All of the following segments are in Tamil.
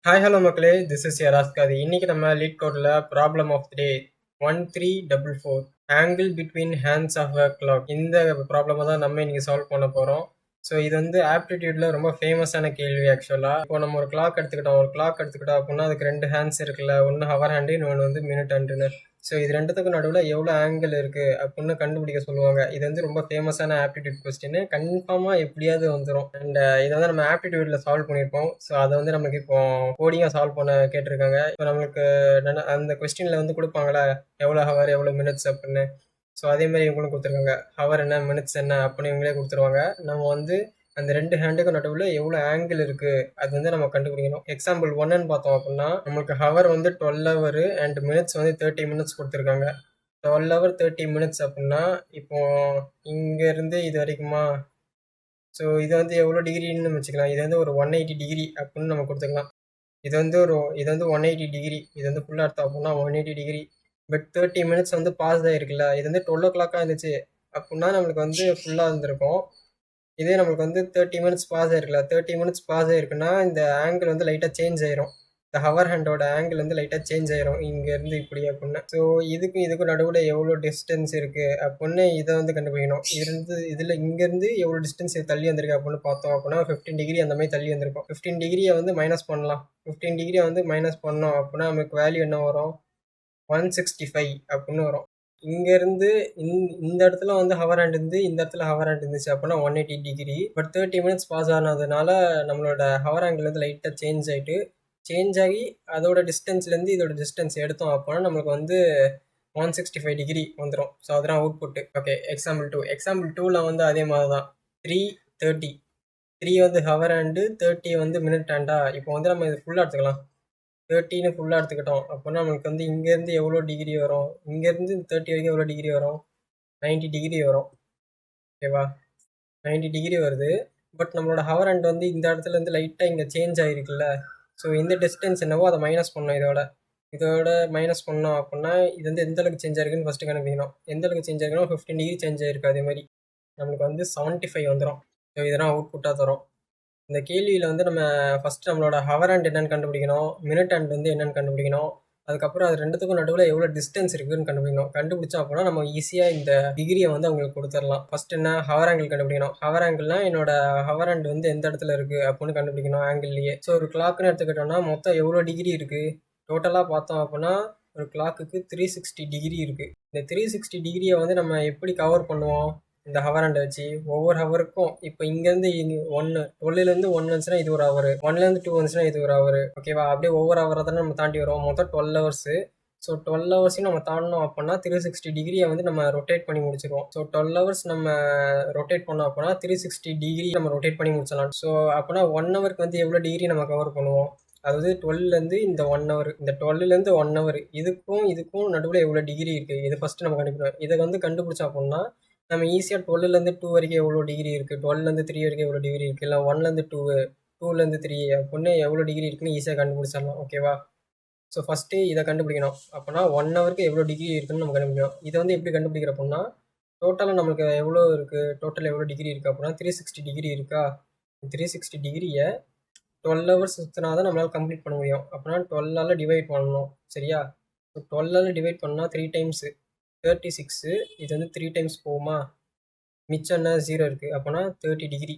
ஹாய் ஹலோ மக்களே, திஸ் இஸ் யராஸ்காதி. இன்னைக்கு நம்ம லீட் கோடில் problem of the day 1344 angle between hands of a clock. இந்த ப்ராப்ளமை தான் நம்ம இன்னைக்கு சால்வ் பண்ண போகிறோம். ஸோ இது வந்து ஆப்டிடியூட்ல ரொம்ப ஃபேமஸான கேள்வி ஆக்சுவலாக. இப்போ நம்ம ஒரு கிளாக் எடுத்துக்கிட்டோம் அப்படின்னா அதுக்கு ரெண்டு ஹேண்ட்ஸ் இருக்குல்ல, ஒன்று ஹவர் ஹேண்டு, இன்னொன்று வந்து மினிட் ஹேண்டுன்னு. ஸோ இது ரெண்டுத்துக்கும் நடுவில் எவ்வளோ ஆங்கிள் இருக்குது அப்படின்னு கண்டுபிடிக்க சொல்லுவாங்க. இது வந்து ரொம்ப ஃபேமஸான ஆப்டிடியூட் கொஸ்டின். கன்ஃபார்மாக எப்படியாவது வந்துடும். அண்ட் இதை வந்து நம்ம ஆப்டிடியூட்ல சால்வ் பண்ணியிருப்போம். ஸோ அதை வந்து நமக்கு இப்போ கோடிங்காக சால்வ் பண்ண கேட்டிருக்காங்க. இப்போ நம்மளுக்கு அந்த கொஸ்டினில் வந்து கொடுப்பாங்களே எவ்வளோ ஹவர் எவ்வளோ மினிட்ஸ் அப்படின்னு. ஸோ அதே மாதிரி இவங்களும் கொடுத்துருக்காங்க. ஹவர் என்ன மினிட்ஸ் என்ன அப்படின்னு இவங்களே கொடுத்துருவாங்க. நம்ம வந்து அந்த ரெண்டு ஹேண்டுக்கும் நடுவில் எவ்வளோ ஆங்கிள் இருக்குது அது வந்து நம்ம கண்டுபிடிக்கணும். எக்ஸாம்பிள் ஒன்னு பார்த்தோம் அப்படின்னா நமக்கு ஹவர் வந்து 12 ஹவர் அண்ட் மினிட்ஸ் வந்து 30 மினிட்ஸ் கொடுத்துருக்காங்க. 12 ஹவர் 30 மினிட்ஸ் அப்படின்னா இப்போ இங்கேருந்து இது வரைக்குமா. ஸோ இது வந்து எவ்வளோ டிகிரின்னு வச்சுக்கலாம். இது வந்து ஒரு 180 டிகிரி அப்படின்னு நம்ம கொடுத்துக்கலாம். இது வந்து 180 டிகிரி. இது வந்து ஃபுல்லாக எடுத்தோம் அப்படின்னா 180 டிகிரி. பட் 30 மினிட்ஸ் வந்து பாஸ் ஆகிருக்குல்ல. இது வந்து 12 ஓ கிளாக்காக இருந்துச்சு அப்படின்னா நம்மளுக்கு வந்து ஃபுல்லாக இருந்திருக்கும். இதே நம்மளுக்கு வந்து 30 மினிட்ஸ் பாஸ் ஆயிருக்குல்ல, 30 மினிட்ஸ் பாஸ் ஆயிருக்குன்னா இந்த ஆங்கிள் வந்து லைட்டாக சேஞ்ச் ஆயிரும். இந்த ஹவர் ஹேண்டோட ஆங்கிள் வந்து லைட்டாக சேஞ்ச் ஆயிரும் இங்கேருந்து இப்படி அப்படின்னு. ஸோ இதுக்கும் நடுவில் எவ்வளோ டிஸ்டன்ஸ் இருக்குது அப்படின்னு இதை வந்து கண்டுபிடிக்கணும். இதில் இங்கேருந்து எவ்வளோ டிஸ்டன்ஸ் தள்ளி வந்திருக்கு அப்படின்னு பார்த்தோம் அப்படின்னா 15 டிகிரி அந்த மாதிரி தள்ளி வந்திருக்கும். 15 டிகிரியை வந்து மைனஸ் பண்ணலாம். 15 டிகிரியை வந்து மைனஸ் பண்ணோம் அப்படின்னா நமக்கு வேல்யூ என்ன வரும்? 165 அப்படின்னு வரும். இங்கேருந்து இந்த இடத்துல வந்து ஹவர் ஹேண்ட் இருந்து இந்த இடத்துல ஹவர் ஹேண்ட் இருந்துச்சு அப்படின்னா 180 டிகிரி. பட் 30 மினிட்ஸ் பாஸ் ஆனதுனால நம்மளோட ஹவர் ஆங்கிள் வந்து லைட்டாக சேஞ்ச் ஆகி அதோட டிஸ்டன்ஸ்லேருந்து இதோட டிஸ்டன்ஸ் எடுத்தோம் அப்படின்னா நம்மளுக்கு வந்து 165 டிகிரி வந்துடும். ஸோ அதெல்லாம் அவுட் புட்டு. ஓகே, எக்ஸாம்பிள் டூவில் வந்து அதே மாதிரி தான். 3:30. 3 வந்து ஹவர் ஹேண்டு, 30 வந்து மினிட் ஹேண்டா. இப்போ வந்து நம்ம இது ஃபுல்லாக எடுத்துக்கலாம். 30ன்னு ஃபுல்லாக எடுத்துக்கிட்டோம் அப்படின்னா நமக்கு வந்து இங்கேருந்து எவ்வளோ டிகிரி வரும்? இங்கேருந்து 30 வரைக்கும் எவ்வளோ டிகிரி வரும்? 90 டிகிரி வரும். ஓகேவா? 90 டிகிரி வருது. பட் நம்மளோட ஹவர் ஹேண்ட் வந்து இந்த இடத்துல இருந்து லைட்டாக இங்கே சேஞ்ச் ஆகிருக்குல்ல. ஸோ இந்த டிஸ்டன்ஸ் என்னவோ அதை மைனஸ் பண்ணோம். இதோட மைனஸ் பண்ணோம் அப்படின்னா இது வந்து எந்த அளவுக்கு சேஞ்ச் ஆயிருக்குன்னு ஃபஸ்ட்டு கண்டுபிடிக்கணும். எந்த அளவுக்கு சேஞ்ச் ஆயிருக்குன்னா 15 டிகிரி சேஞ்ச் ஆயிருக்கு. அதே மாதிரி நம்மளுக்கு வந்து 75 வந்துடும். ஸோ இதெல்லாம் அவுட் புட்டாக தரும். இந்த கேள்வியில் வந்து நம்ம ஃபஸ்ட் நம்மளோட ஹவர் ஹேண்ட் என்னன்னு கண்டுபிடிக்கணும், மினிட் ஹேண்ட் வந்து என்னன்னு கண்டுபிடிக்கணும். அதுக்கப்புறம் அது ரெண்டுத்துக்கும் நடுவில் எவ்வளோ டிஸ்டன்ஸ் இருக்குன்னு கண்டுபிடிக்கணும். கண்டுபிடிச்சோம் அப்படின்னா நம்ம ஈஸியாக இந்த டிகிரியை வந்து அவங்களுக்கு கொடுத்துடலாம். ஃபர்ஸ்ட் என்ன, ஹவர் ஆங்கிள் கண்டுபிடிக்கணும். ஹவர் ஆங்கிள்னா என்னோட ஹவர் ஹேண்ட் வந்து எந்த இடத்துல இருக்குது அப்படின்னு கண்டுபிடிக்கணும் ஆங்கிள்லேயே. ஸோ ஒரு கிளாக்னு எடுத்துக்கிட்டோம்னா மொத்தம் எவ்வளோ டிகிரி இருக்குது டோட்டலாக பார்த்தோம் அப்படின்னா ஒரு கிளாக்குக்கு 360 டிகிரி இருக்குது. இந்த 360 டிகிரியை வந்து நம்ம எப்படி கவர் பண்ணுவோம்? இந்த ஹவர் ஹேண்டை வச்சு ஒவ்வொரு ஹவருக்கும் இப்போ இங்கேருந்து ஒன்று 12லேருந்து 1 வந்துச்சுன்னா இது ஒரு ஹவர், 1லேருந்து 2 வந்துச்சுன்னா இது ஒரு ஹவர். ஓகேவா? அப்படியே ஒவ்வொரு ஹவரை தானே நம்ம தாண்டி வரோம். மொத்தம் 12 ஹவர்ஸு. ஸோ 12 ஹவர்ஸையும் நம்ம தாண்டணும் அப்படின்னா 360 டிகிரியை வந்து நம்ம ரொட்டேட் பண்ணி முடிச்சிருவோம். ஸோ 12 ஹவர்ஸ் நம்ம ரொட்டேட் பண்ணோம் அப்படின்னா 360 டிகிரி நம்ம ரொட்டேட் பண்ணி முடிச்சிடலாம். ஸோ அப்படின்னா 1 ஹவருக்கு வந்து எவ்வளோ டிகிரி நம்ம கவர் பண்ணுவோம்? அதாவது 12லேருந்து இந்த 1 ஹவர், இந்த 12லேருந்து 1 ஹவர் இதுக்கும் நடுவில் எவ்வளோ டிகிரி இருக்குது இது ஃபஸ்ட்டு நம்ம கண்டுபிடிக்கணும். இதை வந்து கண்டுபிடிச்சோம் அப்படின்னா நம்ம ஈஸியாக 12லேருந்து 2 வரைக்கும் எவ்வளோ டிகிரி இருக்குது, 12லேருந்து 3 வரைக்கும் எவ்வளோ டிகிரி இருக்குது, இல்லை 1லேருந்து 2, 2லேருந்து 3 அப்படின்னு எவ்வளோ டிகிரி இருக்குன்னு ஈஸியாக கண்டுபிடிச்சிடலாம். ஓகேவா? ஸோ ஃபஸ்ட்டு இதை கண்டுபிடிக்கணும். அப்போனா 1 ஹவருக்கு எவ்வளோ டிகிரி இருக்குன்னு நம்ம கண்டுபிடிக்கணும். இதை வந்து எப்படி கண்டுபிடிக்கிற அப்படின்னா டோட்டலாக நம்மளுக்கு எவ்வளோ இருக்குது, டோட்டல் எவ்வளோ டிகிரி இருக்குது அப்படின்னா 360 டிகிரி இருக்கா. 360 டிகிரியை 12 ஹவர்ஸ் சுற்றினா தான் நம்மளால் கம்ப்ளீட் பண்ண முடியும். அப்படின்னா 12ஆல் டிவைட் பண்ணணும். சரியா? ஸோ 12ஆல் டிவைட் பண்ணால் 3 டைம்ஸு 36. இது வந்து 3 டைம்ஸ் போகுமா? மிச்சம் என்ன 0 இருக்குது. அப்போனா 30 டிகிரி.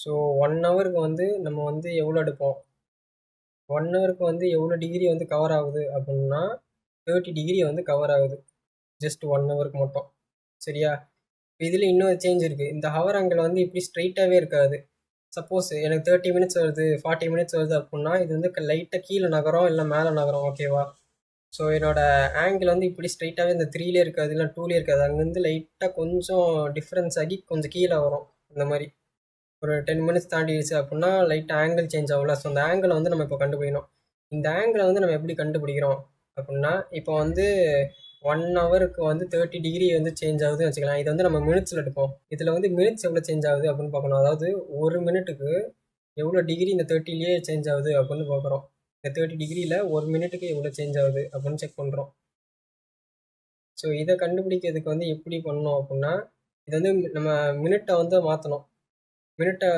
ஸோ 1 ஹவருக்கு வந்து நம்ம வந்து எவ்வளோ எடுப்போம்? 1 ஹவருக்கு வந்து எவ்வளோ டிகிரி வந்து கவர் ஆகுது அப்படின்னா 30 டிகிரி வந்து கவர் ஆகுது. ஜஸ்ட் 1 ஹவருக்கு மட்டும். சரியா? இதில் இன்னொரு சேஞ்ச் இருக்குது. இந்த ஹவர் ஆங்கிள் வந்து இப்படி ஸ்ட்ரைட்டாகவே இருக்காது. சப்போஸ் எனக்கு 30 மினிட்ஸ் வருது, 40 மினிட்ஸ் வருது அப்படின்னா இது வந்து லைட்டாக கீழே நகரும், இல்லை மேலே நகரும். ஓகேவா? ஸோ என்னோட ஆங்கிள் வந்து இப்படி ஸ்ட்ரைட்டாகவே இந்த 3லே இருக்காது, இல்லை 2லே இருக்காது. அங்கேருந்து லைட்டாக கொஞ்சம் டிஃப்ரென்ஸ் ஆகி கொஞ்சம் கீழே வரும். இந்த மாதிரி ஒரு 10 மினிட்ஸ் தாண்டிடுச்சு அப்படின்னா லைட்டாக ஆங்கிள் சேஞ்ச் ஆகும்ல. ஸோ அந்த ஆங்கிளை வந்து நம்ம இப்போ கண்டுபிடிக்கணும். இந்த ஆங்கிளை வந்து நம்ம எப்படி கண்டுபிடிக்கிறோம் அப்படின்னா இப்போ வந்து 1 ஹவருக்கு வந்து 30 டிகிரி வந்து சேஞ்ச் ஆகுதுன்னு வச்சுக்கலாம். இது வந்து நம்ம மினிட்ஸில் எடுப்போம். இதில் வந்து மினிட்ஸ் எவ்வளோ சேஞ்ச் ஆகுது அப்படின்னு பார்க்கணும். அதாவது ஒரு மினிட்டுக்கு எவ்வளோ டிகிரி இந்த 30லேயே சேஞ்ச் ஆகுது அப்படின்னு பார்க்குறோம். இந்த 30 டிகிரியில் ஒரு மினிட்டுக்கு எவ்வளோ சேஞ்ச் ஆகுது அப்படின்னு செக் பண்ணுறோம். ஸோ இதை கண்டுபிடிக்கிறதுக்கு வந்து எப்படி பண்ணணும் அப்படின்னா இது வந்து நம்ம மினிட்டை வந்து மாற்றணும். மினிட்டை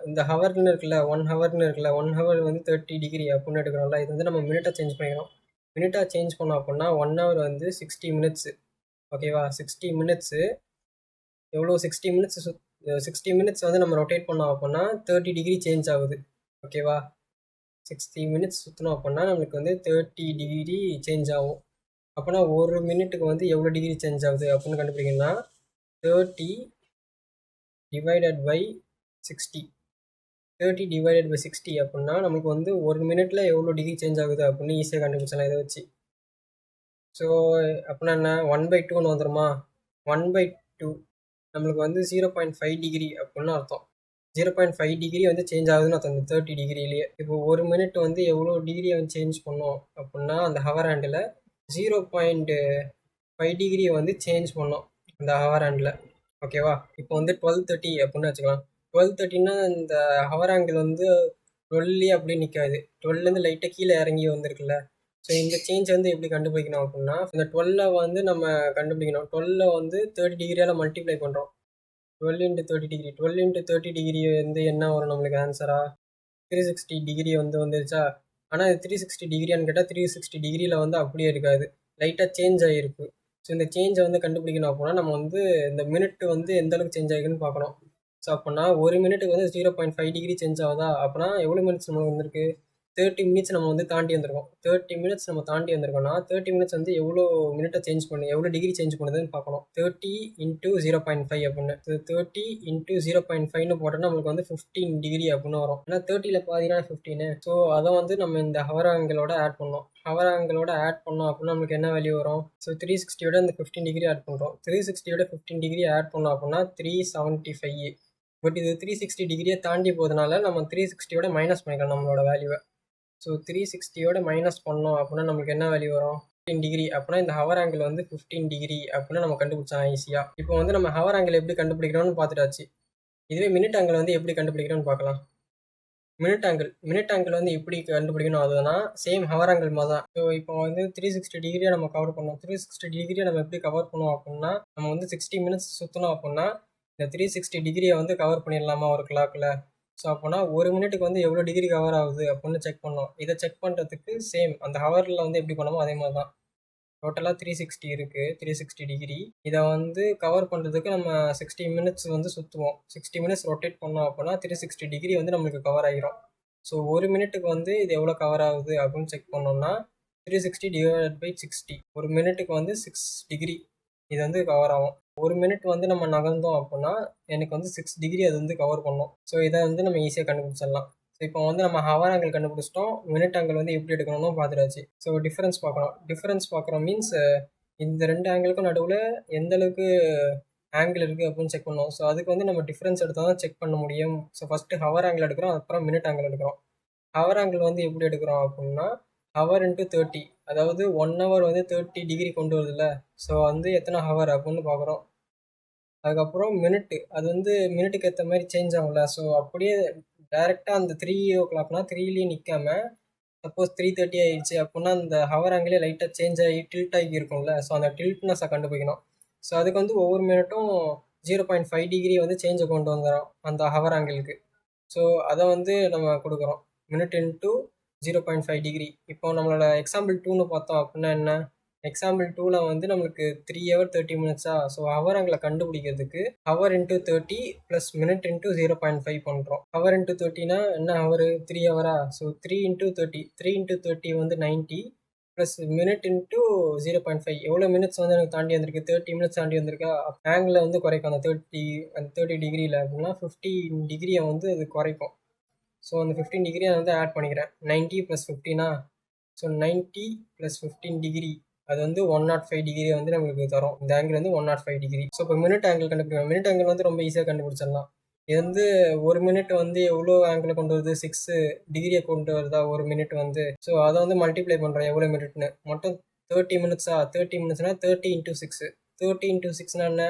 இந்த ஹவர்னு இருக்குல்ல, 1 ஹவர்னு இருக்குல்ல, 1 ஹவர் வந்து 30 டிகிரி அப்படின்னு எடுக்கிறோம்ல. இது வந்து நம்ம மினிட்டை சேஞ்ச் பண்ணிக்கிறோம். மினிட்டாக சேஞ்ச் பண்ணோம் அப்படின்னா 1 ஹவர் வந்து 60 மினிட்ஸு. ஓகேவா? 60 மினிட்ஸு எவ்வளோ 60 மினிட்ஸ் 60 மினிட்ஸ் வந்து நம்ம ரொட்டேட் பண்ணோம் அப்படின்னா 30 டிகிரி சேஞ்ச் ஆகுது. ஓகேவா? 60 மினிட்ஸ் சுற்றினோம் அப்படின்னா நம்மளுக்கு வந்து 30 டிகிரி சேஞ்ச் ஆகும். அப்போனா ஒரு மினிட்டுக்கு வந்து எவ்வளோ டிகிரி சேஞ்ச் ஆகுது அப்படின்னு கண்டுபிடிக்கணும்னா 30 டிவைடட் பை 60. 30 டிவைடட் பை 60 அப்படின்னா நமக்கு வந்து ஒரு மினிட்ல எவ்வளோ டிகிரி சேஞ்ச் ஆகுது அப்படின்னு ஈஸியாக கண்டுபிடிச்சலாம் இதை வச்சு. ஸோ அப்படின்னா என்ன 1/2ன்னு வந்துடுமா? 1/2 நம்மளுக்கு வந்து 0.5 டிகிரி அப்படின்னு அர்த்தம். 0.5 டிகிரி வந்து சேஞ்ச் ஆகுதுன்னு அர்த்தம் இந்த 30 டிகிரிலேயே. இப்போ ஒரு மினிட் வந்து எவ்வளோ டிகிரியை வந்து சேஞ்ச் பண்ணோம் அப்படின்னா அந்த ஹவர் ஹேண்டில் 0.5 டிகிரியை வந்து சேஞ்ச் பண்ணோம் அந்த ஹவர் ஹேண்டில். ஓகேவா? இப்போ வந்து 12:30 அப்படின்னு வச்சுக்கலாம். 12:30ன்னா இந்த ஹவர் ஆங்கிள் வந்து 12 அப்படியே நிற்காது. 12லேருந்து லைட்டாக கீழே இறங்கி வந்திருக்குல்ல. ஸோ இந்த சேஞ்ச் வந்து எப்படி கண்டுபிடிக்கணும் அப்படின்னா இந்த 12 வந்து நம்ம கண்டுபிடிக்கணும். 12 வந்து 30 டிகிரியால் மல்டிப்ளை பண்ணுறோம். 12 இன்ட்டு 30 டிகிரி 12 இன்ட்டு 30 டிகிரி வந்து என்ன வரும் நம்மளுக்கு ஆன்சரா? 360 டிகிரி வந்து வந்துருச்சா? ஆனால் இது 360 டிகிரியான்னு கேட்டால் 360 டிகிரியில் வந்து அப்படியே இருக்காது, லைட்டாக சேஞ்ச் ஆகிருக்கு. ஸோ இந்த சேஞ்சை வந்து கண்டுபிடிக்கணும் அப்படின்னா நம்ம வந்து இந்த மினிட் வந்து எந்த அளவுக்கு சேஞ்ச் ஆகிருக்குன்னு பார்க்கணும். ஸோ அப்படின்னா ஒரு மினிட்டுக்கு வந்து 0.5 டிகிரி சேஞ்ச் ஆகுதா? அப்படின்னா எவ்வளோ மினிட்ஸ் நம்மளுக்கு வந்திருக்கு? 30 மினிட்ஸ் நம்ம வந்து தாண்டி வந்திருக்கோம். 30 மினிட்ஸ் நம்ம தாண்டி வந்திருக்கோம்னா 30 மினிட்ஸ் வந்து எவ்வளோ மினிட்டை சேஞ்ச் பண்ணு எவ்வளோ டிகிரி சேஞ்ச் பண்ணுதுன்னு பார்க்கணும். 30 இன்ட்டு 0.5 அப்படின்னு 30 இன்ட்டு 0.5ன்னு போட்டோம்னா நம்மளுக்கு வந்து 15 டிகிரி அப்படின்னு வரும். ஏன்னா 30ல் பாதினா 15. ஸோ அதை வந்து நம்ம இந்த ஹவர் ஆங்கிளோட ஆட் பண்ணோம். ஹவர் ஆங்கிளோட ஆட் பண்ணோம் அப்படின்னா நம்மளுக்கு என்ன வேல்யூ வரும்? ஸோ 360யோட இந்த 15 டிகிரி ஆட் பண்ணுறோம். 360யோட 15 டிகிரி ஆட் பண்ணோம் அப்படின்னா 375. பட் இது 360 டிகிரியை தாண்டி போகிறதுனால நம்ம 360யோட மைனஸ் பண்ணிக்கலாம் நம்மளோட வேல்யூவை. ஸோ 360யோட மைனஸ் பண்ணோம் அப்படின்னா நம்மளுக்கு என்ன வேல்யூ வரும்? 15 டிகிரி. அப்படின்னா இந்த ஹவர் ஆங்கிள் வந்து 15 டிகிரி அப்படின்னு நம்ம கண்டுபிடிச்சோம் ஈஸியாக. இப்போ வந்து நம்ம ஹவர் ஆங்கிள் எப்படி கண்டுபிடிக்கிறோம்னு பார்த்துட்டாச்சு. இதுவே மினிட் ஆங்கிள் வந்து எப்படி கண்டுபிடிக்கிறோம்னு பார்க்கலாம். மினிட் ஆங்கிள் வந்து எப்படி கண்டுபிடிக்கணும் அதுனா சேம் ஹவர் ஆங்கிள் மாதிரி தான். ஸோ இப்போ வந்து 360 டிகிரியை நம்ம கவர் பண்ணோம். 360 டிகிரியை நம்ம எப்படி கவர் பண்ணுவோம் அப்படின்னா நம்ம வந்து 60 மினிட்ஸ் சுற்றணும் அப்படின்னா இந்த 360 டிகிரியை வந்து கவர் பண்ணிடலாமா ஒரு கிளாக்கில்? ஸோ அப்போனா ஒரு மினிட்டுக்கு வந்து எவ்வளோ டிகிரி கவர் ஆகுது அப்படின்னு செக் பண்ணோம். இதை செக் பண்ணுறதுக்கு சேம் அந்த ஹவரில் வந்து எப்படி பண்ணோமோ அதே மாதிரி தான். டோட்டலாக 360 இருக்குது, 360 டிகிரி. இதை வந்து கவர் பண்ணுறதுக்கு நம்ம 60 மினிட்ஸ் வந்து சுற்றுவோம். 60 மினிட்ஸ் ரொட்டேட் பண்ணோம் அப்படின்னா 360 டிகிரி வந்து நம்மளுக்கு கவர் ஆகிரும். ஸோ ஒரு மினிட்டுக்கு வந்து இது எவ்வளோ கவர் ஆகுது அப்படின்னு செக் பண்ணோம்னா 360 டிவைடட் பை 60. ஒரு மினிட்டுக்கு வந்து 6 டிகிரி இது வந்து கவர் ஆகும். ஒரு மினிட் வந்து நம்ம நகர்ந்தோம் அப்படின்னா எனக்கு வந்து 6 டிகிரி அது வந்து கவர் பண்ணும். ஸோ இதை வந்து நம்ம ஈஸியாக கண்டுபிடிச்சிடலாம். ஸோ இப்போ வந்து நம்ம ஹவர் ஆங்கிள் கண்டுபிடிச்சிட்டோம். மினிட் ஆங்கிள் வந்து எப்படி எடுக்கணும்னு பார்த்துட்டாச்சு. ஸோ டிஃபரன்ஸ் பார்க்குறோம். டிஃபரன்ஸ் பார்க்குறோம் மீன்ஸ் இந்த 2 ஆங்கிளுக்கும் நடுவில் எந்த அளவுக்கு ஆங்கிள் இருக்குது அப்படின்னு செக் பண்ணோம். ஸோ அதுக்கு வந்து நம்ம டிஃபரன்ஸ் எடுத்தால் தான் செக் பண்ண முடியும். ஸோ ஃபஸ்ட்டு ஹவர் ஆங்கிள் எடுக்கிறோம், அப்புறம் மினிட் ஆங்கிள் எடுக்கிறோம். ஹவர் ஆங்கிள் வந்து எப்படி எடுக்கிறோம் அப்படின்னா ஹவர் இன்ட்டு 30. அதாவது 1 ஹவர் வந்து 30 டிகிரி கொண்டு வருதுல்ல. ஸோ வந்து எத்தனை ஹவர் அப்படின்னு பார்க்குறோம். அதுக்கப்புறம் மினிட்டு அது வந்து மினிட்டுக்கு ஏற்ற மாதிரி சேஞ்ச் ஆகும்ல. ஸோ அப்படியே டேரெக்டாக அந்த 3:00னா 3லேயே நிற்காம சப்போஸ் 3:30 ஆயிடுச்சு அப்படின்னா அந்த ஹவர் ஆங்கிலே லைட்டாக சேஞ்ச் ஆகி டில்ட் ஆகி இருக்கும்ல. ஸோ அந்த டில்ட்னஸை கண்டுபிடிக்கணும். ஸோ அதுக்கு வந்து ஒவ்வொரு மினிட்டும் 0.5 டிகிரி வந்து சேஞ்சை கொண்டு வந்துடும் அந்த ஹவர் ஆங்கிளுக்கு. ஸோ அதை வந்து நம்ம கொடுக்குறோம். Minute into 0.5 degree. இப்போ நம்மளோட எக்ஸாம்பிள் 2ன்னு பார்த்தோம் அப்படின்னா என்ன? எக்ஸாம்பிள் 2ல் வந்து நம்மளுக்கு 3 ஹவர் 30 மினிட்ஸா? ஸோ ஹவர் ஆங்கிளை கண்டுபிடிக்கிறதுக்கு hour into 30 plus minute into 0.5 பண்ணுறோம். ஹவர் இன்ட்டு 30னா என்ன hour? 3 Howrah? So 3 into 30 3 into 30 வந்து 90 ப்ளஸ் மினிட் இன்ட்டு 0.5 எவ்வளோ மினிட்ஸ் வந்து எனக்கு தாண்டி வந்திருக்கு? 30 மினிட்ஸ் தாண்டி வந்திருக்கா? ஆங்கிளை வந்து குறைக்கும் அந்த 30 டிகிரியில் அப்படின்னா 15 டிகிரியை வந்து அது குறைக்கும். ஸோ அந்த 15 டிகிரியை வந்து ஆட் பண்ணிக்கிறேன். 90 ப்ளஸ் 15னா? ஸோ 90 ப்ளஸ் 15 டிகிரி அது வந்து 105 டிகிரி வந்து நம்மளுக்கு தரும். இந்த ஆங்கிள் வந்து 105 டிகிரி. ஸோ இப்போ மினிட் ஆங்கிள் கண்டுபிடிக்கணும். மினிட் ஆங்கிள் வந்து ரொம்ப ஈஸியாக கண்டுபிடிச்சிடலாம். இது வந்து ஒரு மினிட் வந்து எவ்வளோ ஆங்கிளை கொண்டு வருது? 6 டிகிரியை கொண்டு வருதா ஒரு மினிட் வந்து? ஸோ அதை வந்து மல்டிப்ளை பண்ணுறேன் எவ்வளோ மினிட்னு. மொத்தம் 30 மினிட்ஸா? 30 மினிட்ஸ்னால் 30 இன்ட்டு 6. 30 இன்ட்டு 6னா என்ன?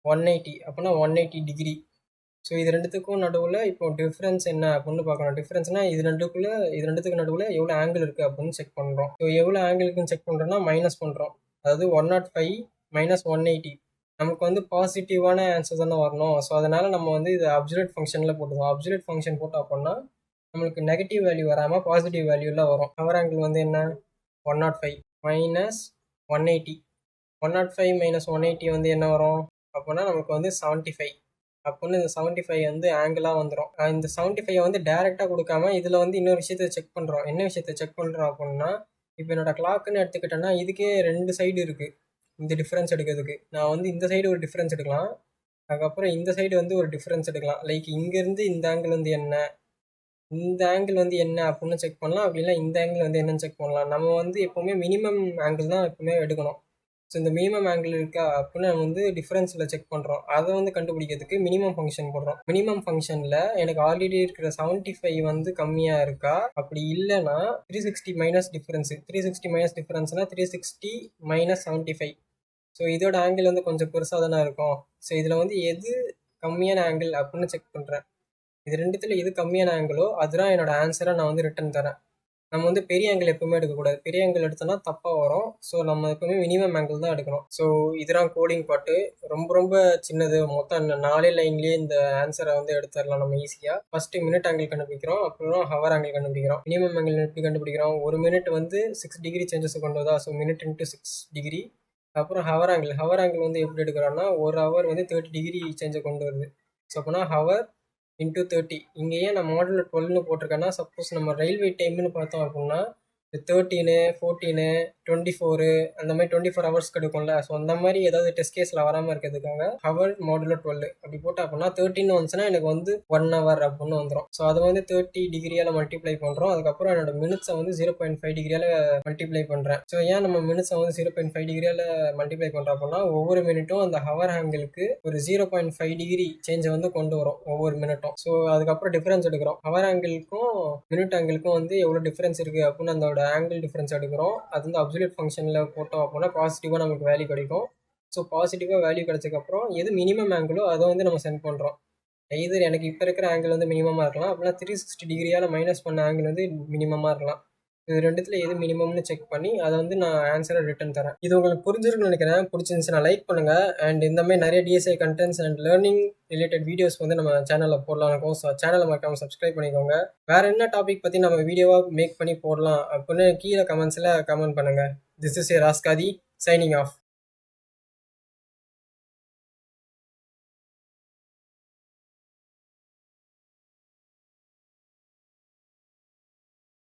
180. அப்படின்னா 180 டிகிரி. ஸோ இது ரெண்டுத்துக்கும் நடுவில் இப்போ டிஃப்ரென்ஸ் என்ன அப்படின்னு பார்க்கணும். டிஃப்ரென்ஸ்னால் இது ரெண்டுத்துக்கு நடுவில் எவ்வளோ ஆங்கிள் இருக்குது அப்படின்னு செக் பண்ணுறோம். ஸோ எவ்வளோ ஆங்கிள் இருக்குன்னு செக் பண்ணுறோன்னா மைனஸ் பண்ணுறோம். அதாவது 105 மைனஸ் 180 நமக்கு வந்து பாசிட்டிவான ஆன்சர் தானே வரணும். ஸோ அதனால நம்ம வந்து இதை அப்சல்யூட் ஃபங்க்ஷனில் போட்டுருவோம். அப்சல்யூட் ஃபங்க்ஷன் போட்டோம் அப்படின்னா நம்மளுக்கு நெகட்டிவ் வேல்யூ வராமல் பாசிட்டிவ் வேல்யூலாம் வரும். ஹவர் ஆங்கிள் வந்து என்ன 105 மைனஸ் 180. 105 மைனஸ் 180 வந்து என்ன வரும் அப்படின்னா நமக்கு வந்து 75. அப்படின்னு இந்த 75 வந்து ஆங்கிளாக வந்துடும். இந்த 75 வந்து டைரெக்டாக கொடுக்காம இதில் வந்து இன்னொரு விஷயத்தை செக் பண்ணுறோம். என்ன விஷயத்தை செக் பண்ணுறோம் அப்படின்னா, இப்போ என்னோட கிளாக்குன்னு எடுத்துக்கிட்டேன்னா இதுக்கே 2 சைடு இருக்குது. இந்த டிஃப்ரென்ஸ் எடுக்கிறதுக்கு நான் வந்து இந்த சைடு ஒரு டிஃப்ரென்ஸ் எடுக்கலாம், அதுக்கப்புறம் இந்த சைடு வந்து ஒரு டிஃப்ரென்ஸ் எடுக்கலாம். லைக் இங்கேருந்து இந்த ஆங்கிள் வந்து என்ன, இந்த ஆங்கிள் வந்து என்ன அப்படின்னு செக் பண்ணலாம். அப்படின்னா இந்த ஆங்கிள் வந்து என்னன்னு செக் பண்ணலாம். நம்ம வந்து எப்போவுமே மினிமம் ஆங்கிள் தான் எப்பவுமே எடுக்கணும். ஸோ இந்த மினிமம் ஆங்கிள் இருக்கா அப்படின்னு நம்ம வந்து டிஃப்ரென்ஸில் செக் பண்ணுறோம். அதை வந்து கண்டுபிடிக்கிறதுக்கு மினிமம் ஃபங்க்ஷன் போடுறோம். மினிமம் ஃபங்க்ஷனில் எனக்கு ஆல்ரெடி இருக்கிற 75 வந்து கம்மியாக இருக்கா, அப்படி இல்லைன்னா 360 மைனஸ் டிஃப்ரென்ஸு. 360 மைனஸ் டிஃப்ரென்ஸ்னா 360 மைனஸ் 75. ஸோ இதோட ஆங்கிள் வந்து கொஞ்சம் பெருசாக தானே இருக்கும். ஸோ இதில் வந்து எது கம்மியான ஆங்கிள் அப்படின்னு செக் பண்ணுறேன். இது ரெண்டுத்தில் எது கம்மியான ஆங்கிளோ அதுதான் என்னோட ஆன்சரை நான் வந்து ரிட்டர்ன் தரேன். நம்ம வந்து பெரிய ஆங்கிள் எப்பவுமே எடுக்கக்கூடாது. பெரிய ஆங்கிள் எடுத்தோம்னா தப்பாக வரும். ஸோ நம்ம எப்பவுமே மினிமம் ஆங்கிள் தான் எடுக்கணும். ஸோ இதுதான் கோடிங் பாட்டு. ரொம்ப ரொம்ப சின்னது. மொத்தம் 4 லைன்லேயே இந்த ஆன்சரை வந்து எடுத்துடலாம் நம்ம ஈஸியாக. ஃபஸ்ட்டு மினிட் ஆங்கிள் கண்டுபிடிக்கிறோம், அப்புறம் ஹவர் ஆங்கிள் கண்டுபிடிக்கிறோம். மினிமம் ஆங்கிள் எப்படி கண்டுபிடிக்கிறோம், ஒரு மினிட் வந்து 6 டிகிரி சேஞ்சஸ் கொண்டு வருதா, ஸோ மினிட் இன்ட்டு 6 டிகிரி. அப்புறம் ஹவர் ஆங்கிள். ஹவர் ஆங்கிள் வந்து எப்படி எடுக்கிறோன்னா, ஒரு ஹவர் வந்து 30 டிகிரி சேஞ்சை கொண்டு வருது. ஸோ அப்போனா ஹவர் இன்ட்டு 30. இங்கே ஏன் நான் மாடலில் 12ன்னு போட்டிருக்கேன்னா, சப்போஸ் நம்ம ரயில்வே டைம்னு பார்த்தோம் அப்படின்னா 13, 14, 24 அந்த மாதிரி 24 ஹவர்ஸ்க்கு எடுக்கும்ல. ஸோ அந்த மாதிரி ஏதாவது டெஸ்ட் கேஸில் வராமல் இருக்கிறதுக்காக ஹவர் மாடுலோ 12 அப்படி போட்டால் அப்படின்னா 13 வந்துச்சுன்னா எனக்கு வந்து 1 ஹவர் அப்படின்னு வந்துடும். ஸோ அதை வந்து 30 டிகிரியால் மல்டிப்ளை பண்ணுறோம். அதுக்கப்புறம் என்னோட மினிட்ஸை வந்து 0.5 டிகிரியால் மல்டிப்ளை பண்ணுறேன். ஸோ ஏன் நம்ம மினிட்ஸை வந்து 0.5 டிகிரியால் மல்டிப்ளை பண்ணுறோம் அப்படின்னா, ஒவ்வொரு மினிட்டும் அந்த ஹவர் ஆங்கிளுக்கு ஒரு 0.5 டிகிரி சேஞ்சை வந்து கொண்டு வரும் ஒவ்வொரு மினிட்டும். ஸோ அதுக்கப்புறம் டிஃபரன்ஸ் எடுக்கிறோம். ஹவர் ஆங்கிளுக்கும் மினிட் ஆங்கிளுக்கும் வந்து எவ்வளோ டிஃபரன்ஸ் இருக்குது அப்படின்னு அதோட ஆங்கிள் டிஃபரன்ஸ் எடுக்கிறோம். அது வந்து அப்சல்யூட் ஃபங்க்ஷனில் போட்டோம் அப்படின்னா பாசிட்டிவாக நமக்கு வேல்யூ கிடைக்கும். ஸோ பாசிட்டிவாக வேல்யூ கிடைச்சதுக்கப்புறம் எது மினிமம் ஆங்கிளோ அதை வந்து நம்ம சென்ட் பண்ணுறோம். எய்தர் எனக்கு இப்போ இருக்கிற ஆங்கிள் வந்து மினிமமாக இருக்கலாம், அப்படின்னா 360 டிகிரியால் மைனஸ் பண்ண ஆங்கிள் வந்து மினிமமாக இருக்கலாம். இது ரெண்டுத்துல எது மினிமம்னு செக் பண்ணி அதை வந்து நான் ஆன்சரை ரிட்டர்ன் தரேன். இது உங்களுக்கு புரிஞ்சிருக்குன்னு நினைக்கிறேன். பிடிச்சிருந்துச்சுன்னா லைக் பண்ணுங்க. அண்ட் இந்த மாதிரி நிறைய TSI contents and learning related videos வந்து நம்ம சேனலில் போடலாம் இருக்கும். ஸோ சேனலை மறக்காம சப்ஸ்கிரைப் பண்ணிக்கோங்க. வேற என்ன டாபிக் பற்றி நம்ம வீடியோவாக மேக் பண்ணி போடலாம் அப்படின்னு கீழே கமெண்ட்ஸில் கமெண்ட் பண்ணுங்க. This is a Raskathi signing of.